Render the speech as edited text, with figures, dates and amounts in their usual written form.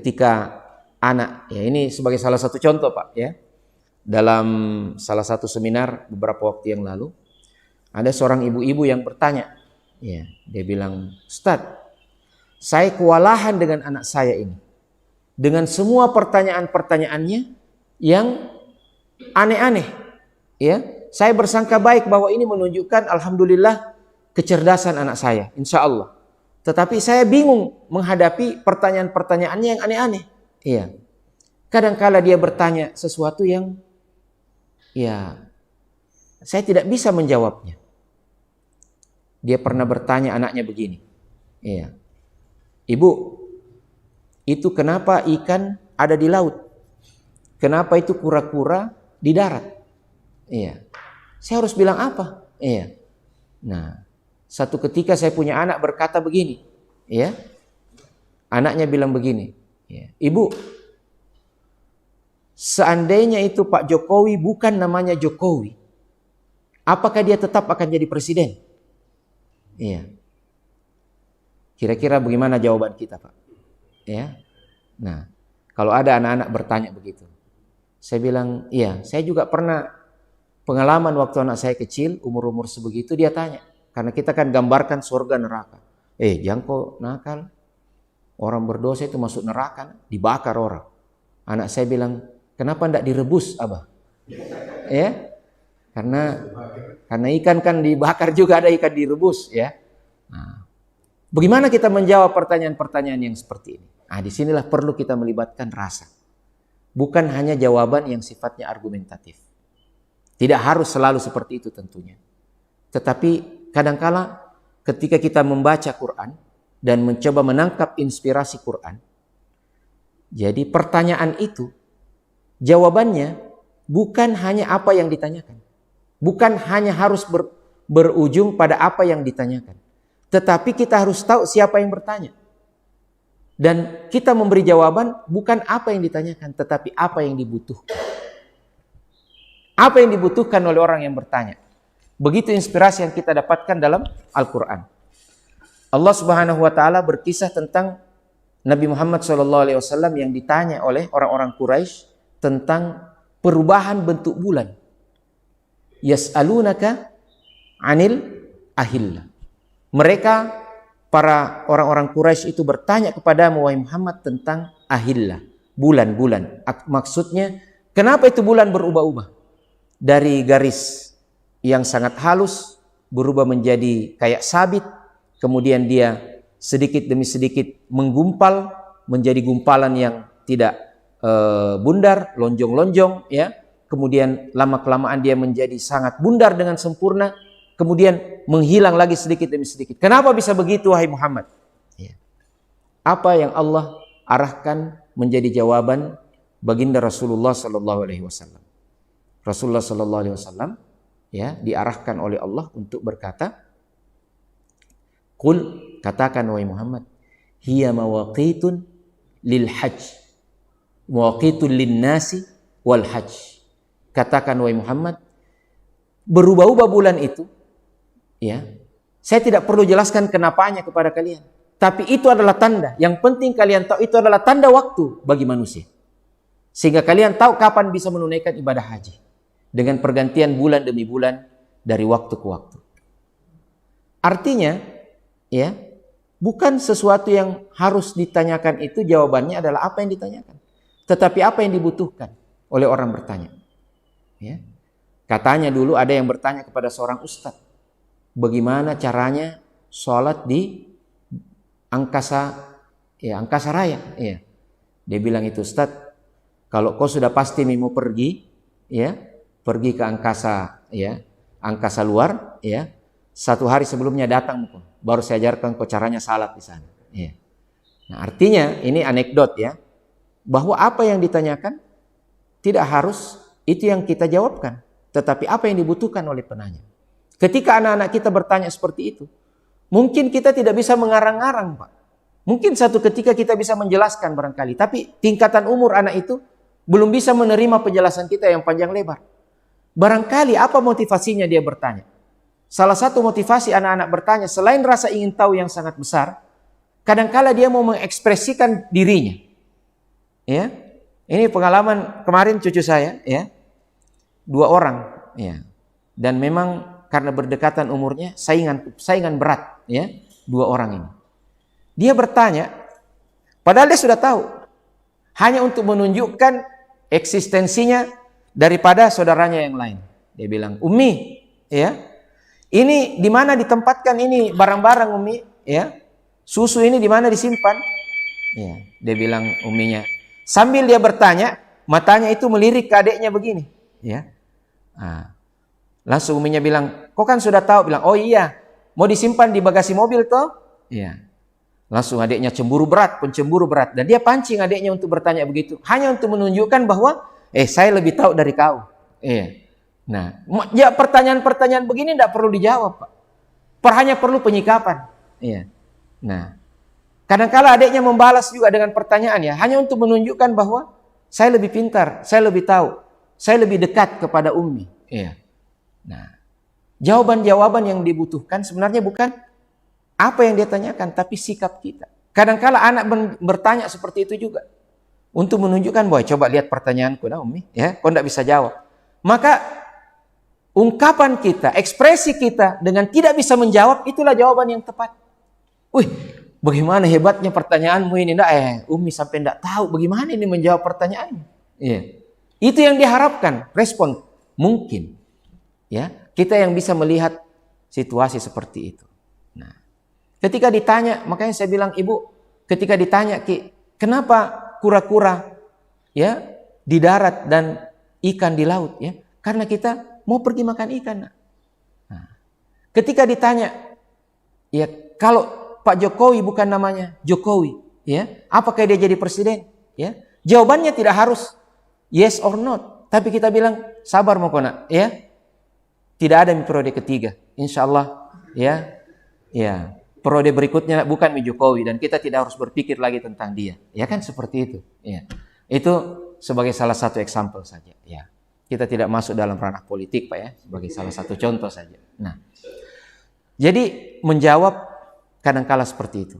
Ketika anak, ya ini sebagai salah satu contoh Pak ya, dalam salah satu seminar beberapa waktu yang lalu, ada seorang ibu-ibu yang bertanya, ya, dia bilang, Ustadz, saya kewalahan dengan anak saya ini, dengan semua pertanyaan-pertanyaannya yang aneh-aneh, ya, saya bersangka baik bahwa ini menunjukkan alhamdulillah kecerdasan anak saya, insya Allah. Tetapi saya bingung menghadapi pertanyaan-pertanyaannya yang aneh-aneh. Iya. Kadangkala dia bertanya sesuatu yang ya saya tidak bisa menjawabnya. Dia pernah bertanya anaknya begini. Iya. Ibu, itu kenapa ikan ada di laut? Kenapa itu kura-kura di darat? Iya. Saya harus bilang apa? Iya. Nah, satu ketika saya punya anak berkata begini, ya, anaknya bilang begini, ya, Ibu, seandainya itu Pak Jokowi bukan namanya Jokowi, apakah dia tetap akan jadi presiden? Iya. Kira-kira bagaimana jawaban kita, Pak? Ya. Nah, kalau ada anak-anak bertanya begitu, saya bilang, iya, saya juga pernah pengalaman waktu anak saya kecil, umur-umur sebegitu, dia tanya. Karena kita kan gambarkan surga neraka. Jangan kok nakal. Orang berdosa itu masuk neraka, dibakar orang. Anak saya bilang, kenapa tidak direbus, Abah? Ya, karena ikan kan dibakar juga, ada ikan direbus, ya. Nah, bagaimana kita menjawab pertanyaan-pertanyaan yang seperti ini? Nah, disinilah perlu kita melibatkan rasa. Bukan hanya jawaban yang sifatnya argumentatif. Tidak harus selalu seperti itu tentunya. Tetapi kadangkala ketika kita membaca Quran dan mencoba menangkap inspirasi Quran, jadi pertanyaan itu jawabannya bukan hanya apa yang ditanyakan, bukan hanya harus berujung pada apa yang ditanyakan, tetapi kita harus tahu siapa yang bertanya, dan kita memberi jawaban bukan apa yang ditanyakan, tetapi apa yang dibutuhkan. Apa yang dibutuhkan oleh orang yang bertanya. Begitu inspirasi yang kita dapatkan dalam Al-Quran. Allah Subhanahu wa Ta'ala berkisah tentang Nabi Muhammad SAW yang ditanya oleh orang-orang Quraisy tentang perubahan bentuk bulan. Yas'alunaka anil ahillah. Mereka, para orang-orang Quraisy itu bertanya kepadamu, wahai Muhammad, tentang ahillah, bulan-bulan. Maksudnya, kenapa itu bulan berubah-ubah? Dari garis yang sangat halus berubah menjadi kayak sabit, kemudian dia sedikit demi sedikit menggumpal menjadi gumpalan yang tidak bundar, lonjong-lonjong, ya. Kemudian lama-kelamaan dia menjadi sangat bundar dengan sempurna, kemudian menghilang lagi sedikit demi sedikit. Kenapa bisa begitu, wahai Muhammad? Ya. Apa yang Allah arahkan menjadi jawaban baginda Rasulullah SAW. Rasulullah SAW, ya, diarahkan oleh Allah untuk berkata, Qul, katakan wahai Muhammad, hiya mawaqitun lil hajj, mawaqitun lin nasi wal hajj. Katakan wahai Muhammad, berubah-ubah bulan itu, ya, saya tidak perlu jelaskan kenapanya kepada kalian, tapi itu adalah tanda. Yang penting kalian tahu itu adalah tanda waktu bagi manusia, sehingga kalian tahu kapan bisa menunaikan ibadah haji dengan pergantian bulan demi bulan dari waktu ke waktu. Artinya, ya, bukan sesuatu yang harus ditanyakan itu jawabannya adalah apa yang ditanyakan, tetapi apa yang dibutuhkan oleh orang bertanya. Ya. Katanya dulu ada yang bertanya kepada seorang ustadz, bagaimana caranya sholat di angkasa raya? Ya. Dia bilang itu, Ustadz, kalau kau sudah pasti mau pergi, ya, pergi ke angkasa, ya, angkasa luar, ya, satu hari sebelumnya datang, baru saya ajarkan kau caranya salat di sana. Ya. Nah, artinya ini anekdot, ya, bahwa apa yang ditanyakan tidak harus itu yang kita jawabkan, tetapi apa yang dibutuhkan oleh penanya. Ketika anak-anak kita bertanya seperti itu, mungkin kita tidak bisa mengarang-arang, Pak. Mungkin satu ketika kita bisa menjelaskan barangkali, tapi tingkatan umur anak itu belum bisa menerima penjelasan kita yang panjang lebar. Barangkali apa motivasinya dia bertanya? Salah satu motivasi anak-anak bertanya, selain rasa ingin tahu yang sangat besar, kadangkala dia mau mengekspresikan dirinya. Ya, ini pengalaman kemarin cucu saya, ya, 2 orang, ya, dan memang karena berdekatan umurnya, saingan berat, ya, 2 orang ini. Dia bertanya, padahal dia sudah tahu, hanya untuk menunjukkan eksistensinya daripada saudaranya yang lain. Dia bilang, Umi, ya, ini di mana ditempatkan ini barang-barang Umi, ya, susu ini di mana disimpan? Ya, dia bilang uminya. Sambil dia bertanya, matanya itu melirik ke adiknya begini, ya. Nah, langsung uminya bilang, kok kan sudah tahu? Bilang, oh iya, mau disimpan di bagasi mobil toh? Ya. Langsung adiknya cemburu berat, pencemburu berat, dan dia pancing adiknya untuk bertanya begitu, hanya untuk menunjukkan bahwa, saya lebih tahu dari kau. Iya. Nah, ya pertanyaan-pertanyaan begini tidak perlu dijawab, Pak. Hanya perlu penyikapan. Iya. Nah, kadang-kala adiknya membalas juga dengan pertanyaan, ya, hanya untuk menunjukkan bahwa saya lebih pintar, saya lebih tahu, saya lebih dekat kepada Ummi. Iya. Nah, jawaban-jawaban yang dibutuhkan sebenarnya bukan apa yang dia tanyakan, tapi sikap kita. Kadang-kala anak bertanya seperti itu juga untuk menunjukkan bahwa coba lihat pertanyaanku, nah Ummi, ya, kau tidak bisa jawab. Maka ungkapan kita, ekspresi kita dengan tidak bisa menjawab, itulah jawaban yang tepat. Wih, bagaimana hebatnya pertanyaanmu ini? Umi sampai tidak tahu bagaimana ini menjawab pertanyaannya. Iya. Itu yang diharapkan, respon. Mungkin, ya, kita yang bisa melihat situasi seperti itu. Nah, ketika ditanya, makanya saya bilang, Ibu, ketika ditanya, Ki, kenapa kura-kura, ya, di darat dan ikan di laut, ya? Karena kita mau pergi makan ikan. Nah, ketika ditanya, ya, kalau Pak Jokowi bukan namanya Jokowi, ya, apakah dia jadi presiden? Ya, jawabannya tidak harus yes or not, tapi kita bilang sabar Mokona, ya, tidak ada periode ketiga, insya Allah, ya, ya, periode berikutnya bukan Jokowi dan kita tidak harus berpikir lagi tentang dia, ya kan seperti itu, ya, itu sebagai salah satu example saja, ya, kita tidak masuk dalam ranah politik Pak, ya, sebagai salah satu contoh saja. Nah, jadi menjawab kadang-kala seperti itu.